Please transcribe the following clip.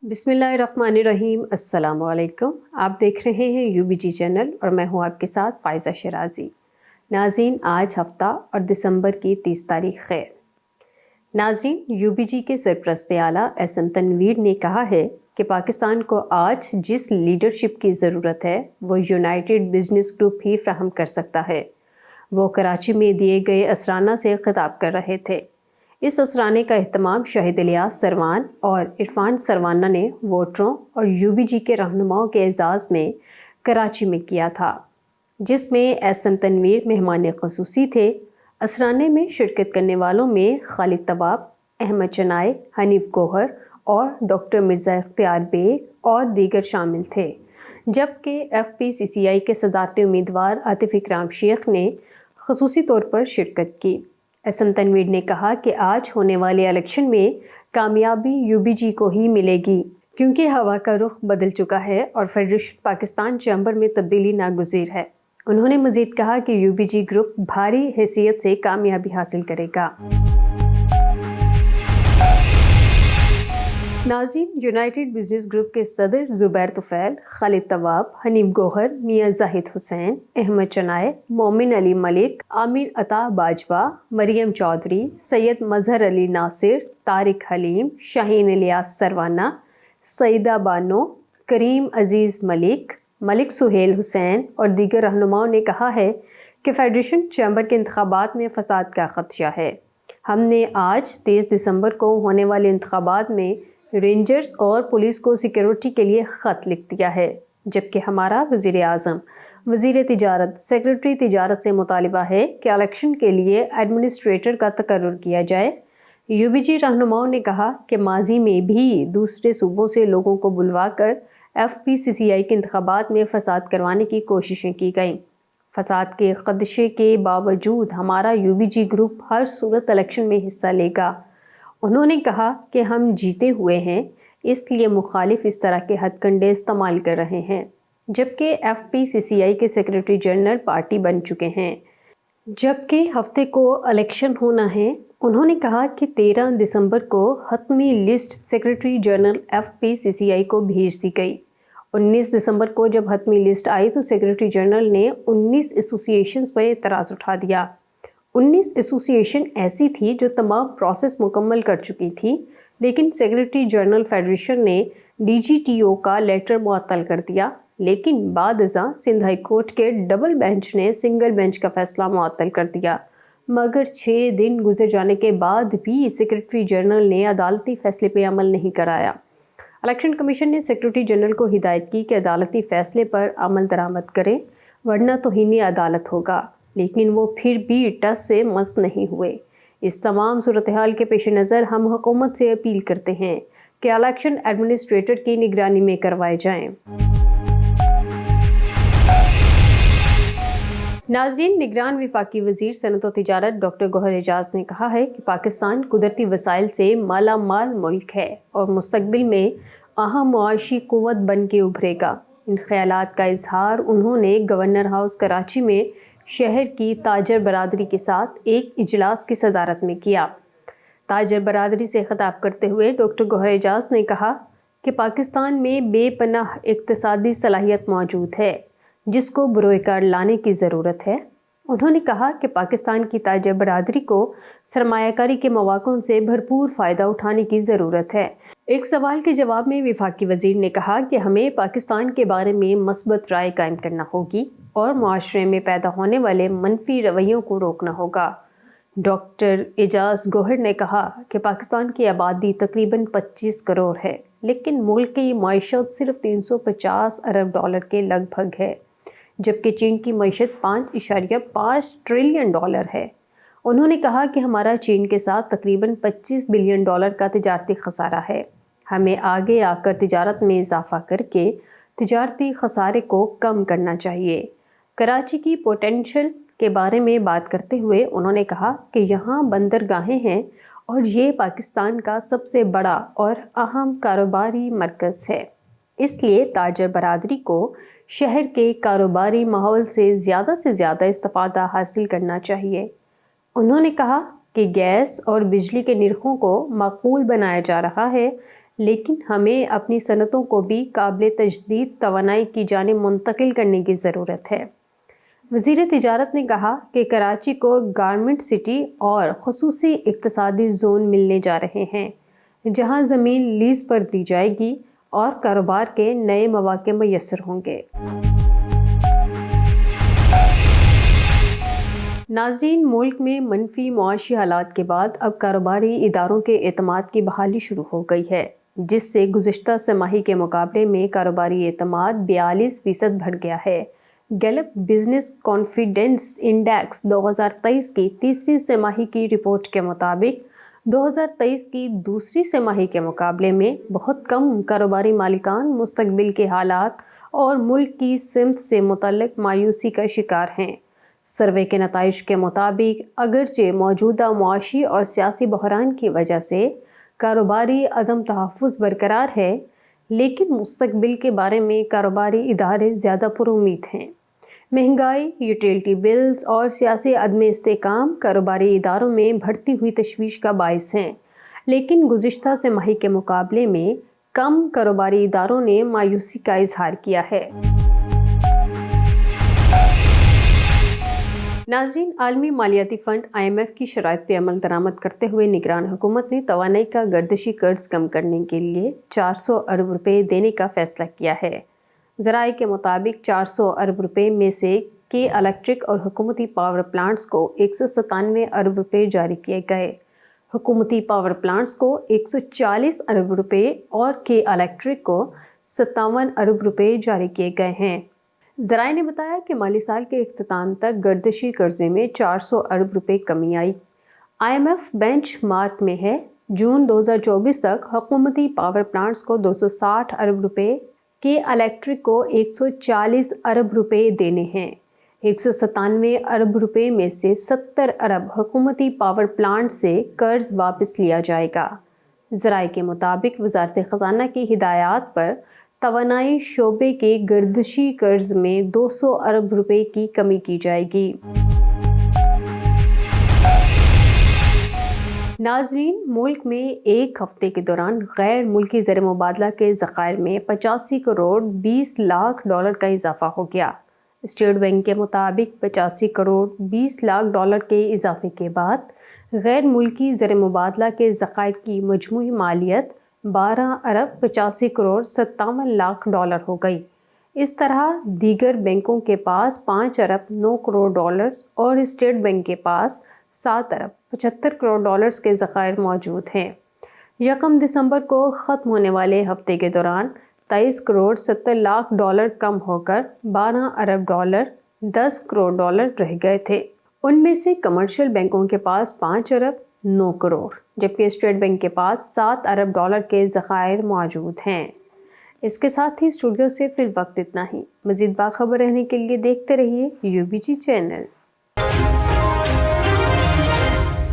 बिस्मिल्लाहिर्रहमानिर्रहीम। अस्सलाम वालेकुम। आप देख रहे हैं UBG चैनल और मैं हूं आपके साथ फ़ाइज़ा शिराज़ी। नाज़रीन, आज हफ्ता और दिसंबर की 30 तारीख है। नाज़रीन, UBG के सरपरस्त आला SM तनवीर ने कहा है कि पाकिस्तान को आज जिस लीडरशिप की ज़रूरत है वो यूनाइटेड बिजनेस ग्रुप ही फ्राहम कर सकता है। वो कराची में दिए गए असराना से खिताब कर रहे थे। इस असराने का एहतमाम शाहिद इलियास सरवान और इरफान सरवाना ने वोटरों और UBG के रहनुमाओं के एजाज़ में कराची में किया था, जिसमें SM तनवीर मेहमान ख़ुसूसी थे। असराने में शिरकत करने वालों में खालिद तबाब, अहमद चनाए, हनीफ गौहर और डॉक्टर मिर्ज़ा इख्तियार बेग और दीगर शामिल थे, जबकि FPCCI के सदारती उम्मीदवार आतिफ इकराम शेख ने ख़ुसूसी तौर पर शिरकत की। SM तनवीर ने कहा कि आज होने वाले इलेक्शन में कामयाबी UBG को ही मिलेगी, क्योंकि हवा का रुख बदल चुका है और फेडरेशन पाकिस्तान चैम्बर में तब्दीली नागुज़ीर है। उन्होंने मज़ीद कहा कि UBG ग्रुप भारी हैसियत से कामयाबी हासिल करेगा। नाज़रीन, यूनाइटेड बिजनेस ग्रुप के सदर ज़ुबैर तुफ़ैल, खालिद तवाब, हनीफ गौहर, मियाँ जाहिद हुसैन, अहमद चनाए, मोमिन अली मलिक, आमिर अता बाजवा, मरियम चौधरी, सैयद मजहर अली नासिर, तारिक हलीम, शाहीन इलियास सरवाना, सईदा बानो, करीम अजीज़ मलिक, मलिक सुहेल हुसैन और दीगर रहनुमाओं ने कहा है कि फेडरेशन चैम्बर के इंतखाबात में फसाद का ख़दशा है। हमने आज 23 दिसंबर को होने वाले इंतखाबात में रेंजर्स और पुलिस को सिक्योरिटी के लिए ख़त लिख दिया है, जबकि हमारा वज़ीर आज़म, वज़ीर तिजारत, सेक्रेटरी तिजारत से मुतालिबा है कि इलेक्शन के लिए एडमिनिस्ट्रेटर का तकर्रुर किया जाए। UBG रहनुमाओं ने कहा कि माजी में भी दूसरे सूबों से लोगों को बुलवा कर FPCCI के इंतखाबात में फ़साद करवाने की कोशिशें की गईं। फ़साद के ख़दशे के बावजूद हमारा UBG ग्रुप हर सूरत इलेक्शन में हिस्सा लेगा। उन्होंने कहा कि हम जीते हुए हैं, इसलिए मुखालिफ इस तरह के हथकंडे इस्तेमाल कर रहे हैं, जबकि FPCCI के सेक्रेटरी जनरल पार्टी बन चुके हैं, जबकि हफ्ते को इलेक्शन होना है। उन्होंने कहा कि 13 दिसंबर को हतमी लिस्ट सेक्रेटरी जनरल FPCCI को भेज दी गई। 19 दिसंबर को जब हतमी लिस्ट आई तो सेक्रेटरी जनरल ने 19 एसोसिएशंस पर एतराज़ उठा दिया। 19 एसोसिएशन ऐसी थी जो तमाम प्रोसेस मुकम्मल कर चुकी थी, लेकिन सेक्रेटरी जनरल फेडरेशन ने DGTO का लेटर मुअत्तल कर दिया। लेकिन बाद अज़ां सिंध हाई कोर्ट के डबल बेंच ने सिंगल बेंच का फैसला मुअत्तल कर दिया, मगर 6 दिन गुजर जाने के बाद भी सेक्रेटरी जनरल ने अदालती फैसले पर अमल नहीं कराया। इलेक्शन कमीशन ने सेक्रेटरी जनरल को हिदायत की कि अदालती फैसले पर अमल दरामद करें, वरना तौहीन अदालत होगा, लेकिन वो फिर भी टस से मस नहीं हुए। इस तमाम सूरत हाल के पेश नज़र हम हुकूमत से अपील करते हैं कि इलेक्शन एडमिनिस्ट्रेटर की निगरानी में करवाए जाएं। नाज़रीन, निगरान वफाकी वज़ीर सनअत व तिजारत डॉक्टर गौहर एजाज ने कहा है कि पाकिस्तान कुदरती वसाइल से माला माल मुल्क है और मुस्तकबिल में अहम मुआशी क़ुव्वत बन के उभरेगा। इन ख्यालात का इजहार उन्होंने गवर्नर हाउस कराची में शहर की ताजर बरादरी के साथ एक इजलास की सदारत में किया। ताजर बरादरी से खिताब करते हुए डॉक्टर गौहर एजाज ने कहा कि पाकिस्तान में बेपनाह इक़्तिसादी सलाहियत मौजूद है, जिसको बुरोकार लाने की ज़रूरत है। उन्होंने कहा कि पाकिस्तान की ताजर बरादरी को सरमायाकारी के मौक़ों से भरपूर फ़ायदा उठाने की ज़रूरत है। एक सवाल के जवाब में वफाकी वज़ीर ने कहा कि हमें पाकिस्तान के बारे में मस्बत राय कायम करना होगी और मुआशरे में पैदा होने वाले मनफी रवैयों को रोकना होगा। डॉक्टर एजाज गौहर ने कहा कि पाकिस्तान की आबादी तकरीबन 25 करोड़ है, लेकिन मुल्क की मईशत सिर्फ 350 अरब डॉलर के लगभग है, जबकि चीन की मईशत 5.5 ट्रिलियन डॉलर है। उन्होंने कहा कि हमारा चीन के साथ तकरीबन 25 बिलियन डॉलर का तिजारती खसारा है। हमें आगे आकर तिजारत में इजाफा करके तिजारती खसारे को कम करना चाहिए। कराची की पोटेंशियल के बारे में बात करते हुए उन्होंने कहा कि यहाँ बंदरगाहें हैं और ये पाकिस्तान का सबसे बड़ा और अहम कारोबारी मरकज़ है, इसलिए ताजर बरादरी को शहर के कारोबारी माहौल से ज़्यादा इस्तिफ़ादा हासिल करना चाहिए। उन्होंने कहा कि गैस और बिजली के निर्खों को माकूल बनाया जा रहा है, لیکن ہمیں اپنی صنعتوں کو بھی قابل تجدید توانائی کی جانب منتقل کرنے کی ضرورت ہے۔ وزیر تجارت نے کہا کہ کراچی کو گارمنٹ سٹی اور خصوصی اقتصادی زون ملنے جا رہے ہیں، جہاں زمین لیز پر دی جائے گی اور کاروبار کے نئے مواقع میسر ہوں گے۔ ناظرین، ملک میں منفی معاشی حالات کے بعد اب کاروباری اداروں کے اعتماد کی بحالی شروع ہو گئی ہے، جس سے گزشتہ سہ ماہی کے مقابلے میں کاروباری اعتماد 42% بڑھ گیا ہے۔ گیلپ بزنس کانفیڈنس انڈیکس 2023 کی تیسری سہ ماہی کی رپورٹ کے مطابق 2023 کی دوسری سہ ماہی کے مقابلے میں بہت کم کاروباری مالکان مستقبل کے حالات اور ملک کی سمت سے متعلق مایوسی کا شکار ہیں۔ سروے کے نتائج کے مطابق اگرچہ موجودہ معاشی اور سیاسی بحران کی وجہ سے کاروباری عدم تحفظ برقرار ہے، لیکن مستقبل کے بارے میں کاروباری ادارے زیادہ پر امید ہیں۔ مہنگائی، یوٹیلٹی بلز اور سیاسی عدم استحکام کاروباری اداروں میں بڑھتی ہوئی تشویش کا باعث ہیں، لیکن گزشتہ سہ ماہی کے مقابلے میں کم کاروباری اداروں نے مایوسی کا اظہار کیا ہے۔ ناظرین، عالمی مالیاتی فنڈ IMF کی شرائط پہ عمل درآمد کرتے ہوئے نگران حکومت نے توانائی کا گردشی قرض کم کرنے کے لیے 400 ارب روپے دینے کا فیصلہ کیا ہے۔ ذرائع کے مطابق 400 ارب روپے میں سے کے الیکٹرک اور حکومتی پاور پلانٹس کو 197 ارب روپے جاری کیے گئے، حکومتی پاور پلانٹس کو 140 ارب روپے اور کے الیکٹرک کو 57 ارب روپے جاری کیے گئے ہیں۔ ذرائع نے بتایا کہ مالی سال کے اختتام تک گردشی قرضے میں 400 ارب روپے کمی آئی۔ IMF بینچ مارک میں ہے۔ جون 2024 تک حکومتی پاور پلانٹس کو 260 ارب روپے، کے الیکٹرک کو 140 ارب روپے دینے ہیں۔ 197 ارب روپے میں سے 70 ارب حکومتی پاور پلانٹ سے قرض واپس لیا جائے گا۔ ذرائع کے مطابق وزارت خزانہ کی ہدایات پر توانائی شعبے کے گردشی قرض میں 200 ارب روپے کی کمی کی جائے گی۔ ناظرین، ملک میں ایک ہفتے کے دوران غیر ملکی زر مبادلہ کے ذخائر میں 85 کروڑ 20 لاکھ ڈالر کا اضافہ ہو گیا۔ اسٹیٹ بینک کے مطابق 85 کروڑ 20 لاکھ ڈالر کے اضافے کے بعد غیر ملکی زر مبادلہ کے ذخائر کی مجموعی مالیت 12 ارب 85 کروڑ 57 لاکھ ڈالر ہو گئی۔ اس طرح دیگر بینکوں کے پاس 5 ارب 9 کروڑ ڈالرز اور اسٹیٹ بینک کے پاس 7 ارب 75 کروڑ ڈالرز کے ذخائر موجود ہیں۔ 1 دسمبر کو ختم ہونے والے ہفتے کے دوران 23 کروڑ 70 لاکھ ڈالر کم ہو کر 12 ارب ڈالر 10 کروڑ ڈالر رہ گئے تھے۔ ان میں سے کمرشل بینکوں کے پاس 5 ارب 9 کروڑ جبکہ اسٹیٹ بینک کے پاس 7 ارب ڈالر کے ذخائر موجود ہیں۔ اس کے ساتھ ہی اسٹوڈیو سے فی الوقت اتنا ہی۔ مزید باخبر رہنے کے لیے دیکھتے رہیے UBG چینل۔